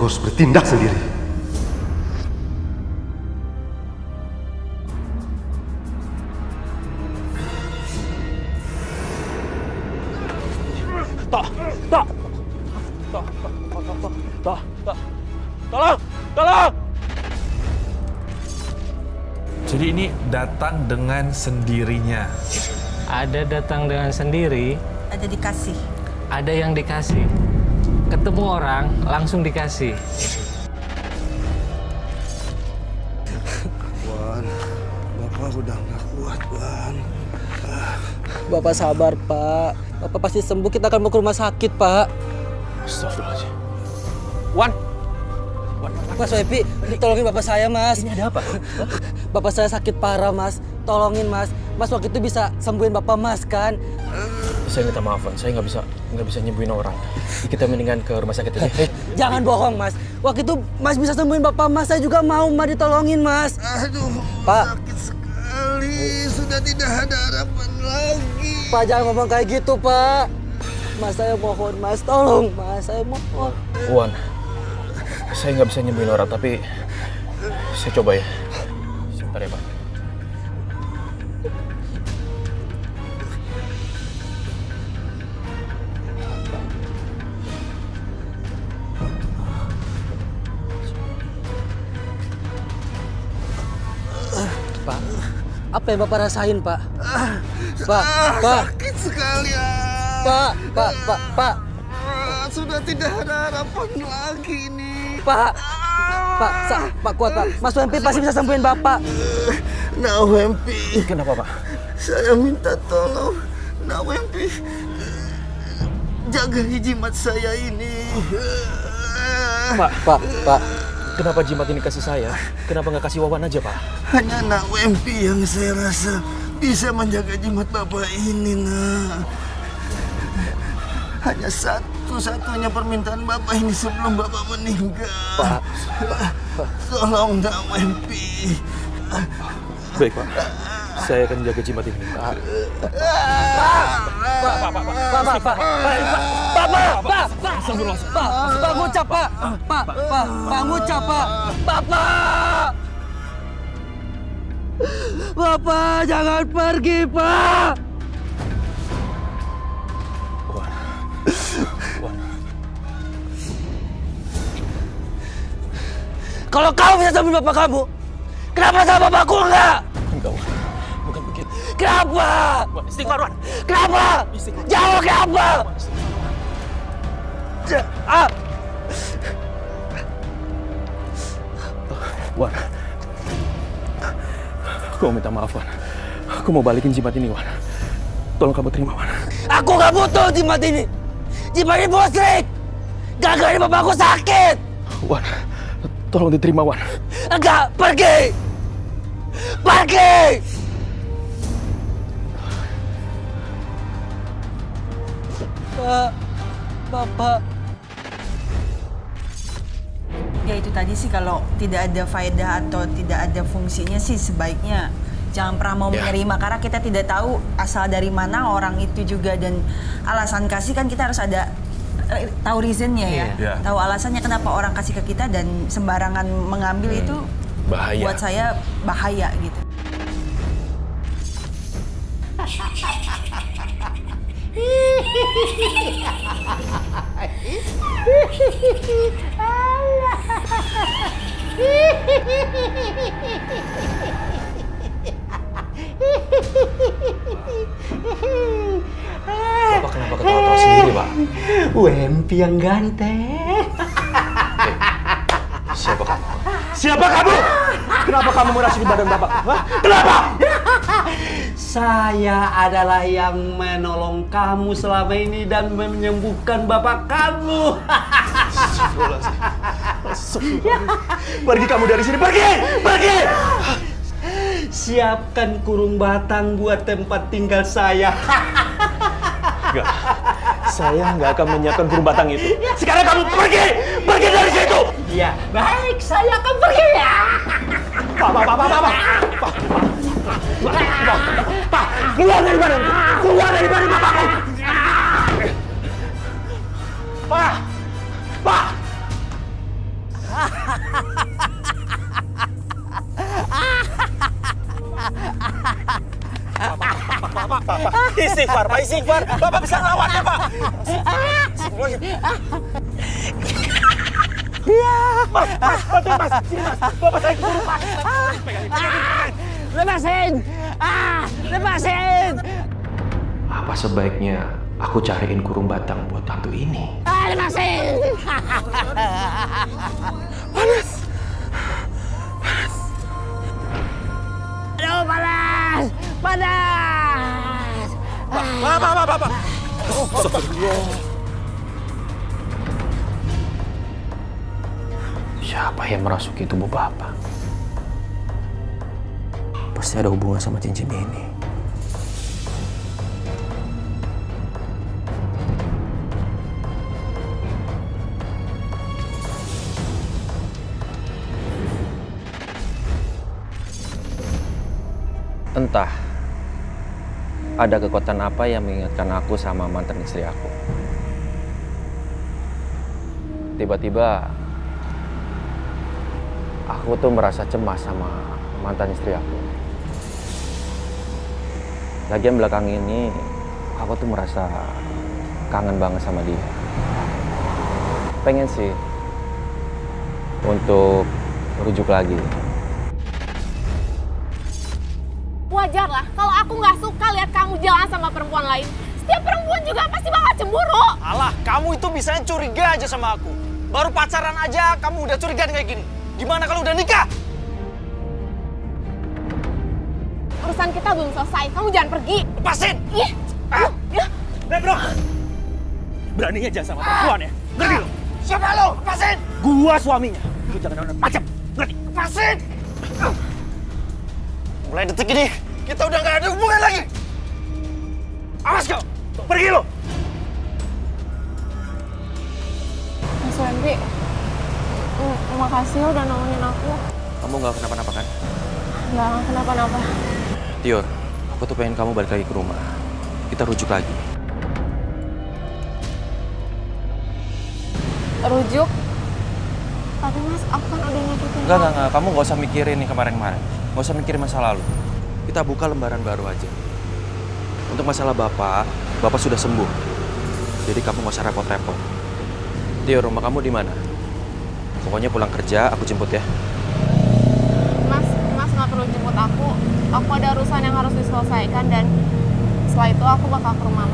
aku harus bertindak sendiri. Tolong! Jadi ini datang dengan sendirinya. Ada datang dengan sendiri, Ada dikasih. ada yang dikasih. Ketemu orang, langsung dikasih. Wan, Bapak udah nggak kuat, Wan. Bapak sabar, Pak. Bapak pasti sembuh, kita akan mau ke rumah sakit, Pak. Astagfirullahaladzim. Wan! Mas Wepi, tolongin bapak saya, Mas. Ini ada apa? Bapak saya sakit parah, Mas. Tolongin, Mas. Mas waktu itu bisa sembuhin bapak Mas, kan? Saya minta maaf, Wan. Saya nggak bisa nyembuhin orang. Kita mendingan ke rumah sakit aja. Jangan bohong, Mas. Waktu itu Mas bisa sembuhin bapak Mas. Saya juga mau, Mas, ditolongin, Mas. Aduh, Pak. sakit sekali. Sudah tidak ada harapan lagi. Pak, jangan ngomong kayak gitu, Pak. Mas, saya mohon, Mas. Tolong, Mas. Saya mohon. Wan, saya nggak bisa nyembuhin orang, tapi saya coba ya. Sebentar ya, Pak. Pak, apa yang Bapak rasain, Pak? Pak. Sakit sekali. Pak. Sudah tidak ada harapan lagi nih. Pak kuat, Pak. Mas Wempi pasti bisa sembuhin Bapak. Nah, Wempi. Kenapa, Pak? Saya minta tolong. Nah, Wempi. Jaga jimat saya ini. Pak. Kenapa jimat ini kasih saya? Kenapa nggak kasih Wawan aja, Pak? Hanya Nak Wempi yang saya rasa bisa menjaga jimat Bapak ini, Nak. Hanya satu-satunya permintaan Bapak ini sebelum Bapak meninggal. Pak. Tolong Nak Wempi. Baik, Pak. Saya akan jaga jimat ini. Pak, ngucap, Pak. Pak, ngucap, Pak. Bapak, jangan pergi, Pak. Wan. Kalau kamu bisa sembuhin bapak kamu, kenapa sama bapakku enggak? Enggak, Wan. Bukan begitu. Kenapa? Wan, istighfar, Wan. Kenapa? Istighfar. Jawab kenapa? Wan. Aku mau minta maaf, Wan. Aku mau balikin jimat ini, Wan. Tolong kamu terima, Wan. Aku gak butuh jimat ini. Jimat ini musrik. Gara-gara bapakku sakit. Wan, tolong diterima, Wan. Enggak, pergi. Pergi. Pak, Bapak. Ya itu tadi sih kalau tidak ada faedah atau tidak ada fungsinya sih sebaiknya jangan pernah mau menerima karena kita tidak tahu asal dari mana orang itu juga dan alasan kasih kan kita harus ada tahu reasonnya ya. Iya. Tahu alasannya kenapa orang kasih ke kita dan sembarangan mengambil itu Bahaya. buat saya bahaya gitu. Bapak kenapa ketawa-tawa sendiri, Pak? Wempi yang ganteng. Siapa kamu? Siapa kamu? Kenapa kamu merasuki badan Bapak? Hah? Kenapa? Saya adalah yang menolong kamu selama ini dan menyembuhkan bapak kamu. Pergi kamu dari sini, pergi! Pergi! Siapkan kurung batang buat tempat tinggal saya. Enggak. Saya nggak akan menyiapkan kurung batang itu. Sekarang kamu pergi! Pergi dari situ! Iya, baik, saya akan pergi ya. Pak, keluar dari badan! Keluar dari badan Bapakku! Pak! Istighfar, Pak, istighfar. Bapak bisa ngelawannya, Pak. Mas, bantuin Mas. Sini Mas, Bapak saya keburu Pak. Pegangin. Lepasin! Lepasin! Apa sebaiknya aku cariin kurung batang buat hantu ini? Lepasin! Panas. Aduh, panas! Panas! Bapak. Siapa yang merasuki tubuh Bapak? Pasti ada hubungan sama cincin ini. Entah ada kekuatan apa yang mengingatkan aku sama mantan istri aku. Tiba-tiba aku tuh merasa cemas sama mantan istri aku. Lagian belakang ini aku tuh merasa kangen banget sama dia. Pengen sih untuk rujuk lagi. Wajar lah kalau aku nggak suka lihat kamu jalan sama perempuan lain. Setiap perempuan juga pasti bakal cemburu. Alah, kamu itu bisanya curiga aja sama aku. Baru pacaran aja kamu udah curiga kayak gini. Gimana kalau udah nikah? Urusan kita belum selesai. Kamu jangan pergi. Lepasin! Ih. Bro! Beraninya jangan sama perempuan ya? Ngerti lo? Siapa lo? Lepasin! Gua suaminya. Lu jangan macam. Ngerti? Lepasin! Mulai detik ini, kita udah gak ada hubungan lagi. Awas kau! Pergi lo! Mas Wendy, makasih ya udah nolongin aku. Kamu nggak kenapa-napa kan? Nggak kenapa-napa. Tior, aku tuh pengen kamu balik lagi ke rumah. Kita rujuk lagi. Rujuk? Tapi Mas, aku kan udah nyakitin Enggak. Kamu nggak usah mikirin nih kemarin-kemarin. Nggak usah mikirin masa lalu. Kita buka lembaran baru aja. Untuk masalah Bapak sudah sembuh. Jadi kamu nggak usah repot-repot. Tior, rumah kamu di mana? Pokoknya pulang kerja, aku jemput ya. Mas nggak perlu jemput aku. Aku ada urusan yang harus diselesaikan dan setelah itu aku bakal ke rumah